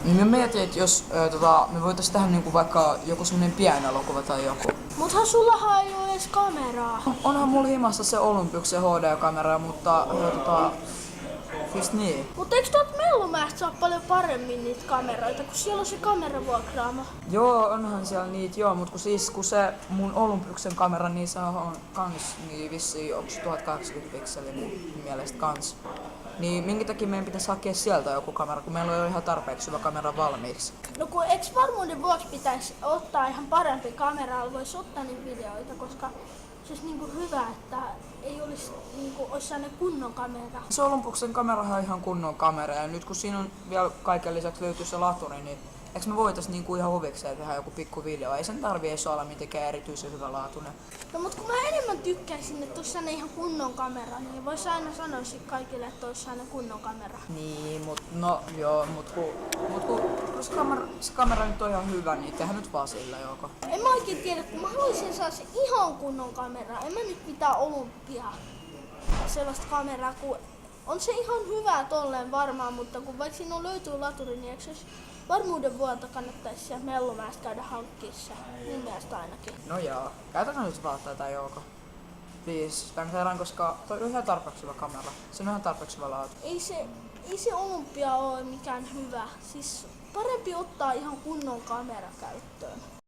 Niin mä mietin, että jos me voitais tehdä niinku vaikka joku semmonen pieni elokuva tai joku. Muthan sullahan ei oo edes kameraa. Onhan mulla himassa se Olympuksen HD-kamera, mutta siis niin. Mut eiks tuolta Mellumäestä saa paljon paremmin niitä kameroita, kun siellä on se kameravuokraamo? Joo, onhan siellä niitä joo, mut kun se mun Olympuksen kamera, niin se on kans niin vissiin onks 1080 pikseli mun mielestä kans. Niin minkä takia meidän pitäisi hakea sieltä joku kamera, kun meillä on jo ihan tarpeeksi hyvä kamera valmiiksi. No kun eiks varmuuden vuoksi pitäisi ottaa ihan parempi kamera, vois ottaa niitä videoita, koska se olisi niinku hyvä, että ei olisi niinku ois sellainen kunnon kamera. Se Olympuksen kamerahan on ihan kunnon kamera ja nyt kun siinä on vielä kaiken lisäksi löytyy se laturi, niin eikö me voitais niinku ihan huvikseen tehdä joku pikku video? Ei sen tarvii edes olla mitenkään erityisen hyvälaatuinen. No mut kun mä enemmän tykkäisin, että olisi sellainen ihan kunnon kamera, niin vois aina sanoa sit kaikille, että olisi sellainen kunnon kamera. Niin, mut kun se kamera nyt on ihan hyvä, niin tehdään nyt vaan sillä joko. En mä oikein tiedä, kun mä haluaisin saada se ihan kunnon kamera. En mä nyt mitään Olympiaa sellaista kameraa, kun on se ihan hyvä tolleen varmaan, mutta kun vaikka siinä löytyy laturi, niin eikö se varmuuden vuotta kannattaisi sieltä Mellumäestä käydä hankkissa? Mun mielestä ainakin. No joo, käytäkö nyt vaan tätä joko? Please, tämän kerran, koska toi on ihan tarpeeksi hyvä kamera. Se on ihan tarpeeksi hyvä laatu. Ei se Olympia ole mikään hyvä. Siis parempi ottaa ihan kunnon kamera käyttöön.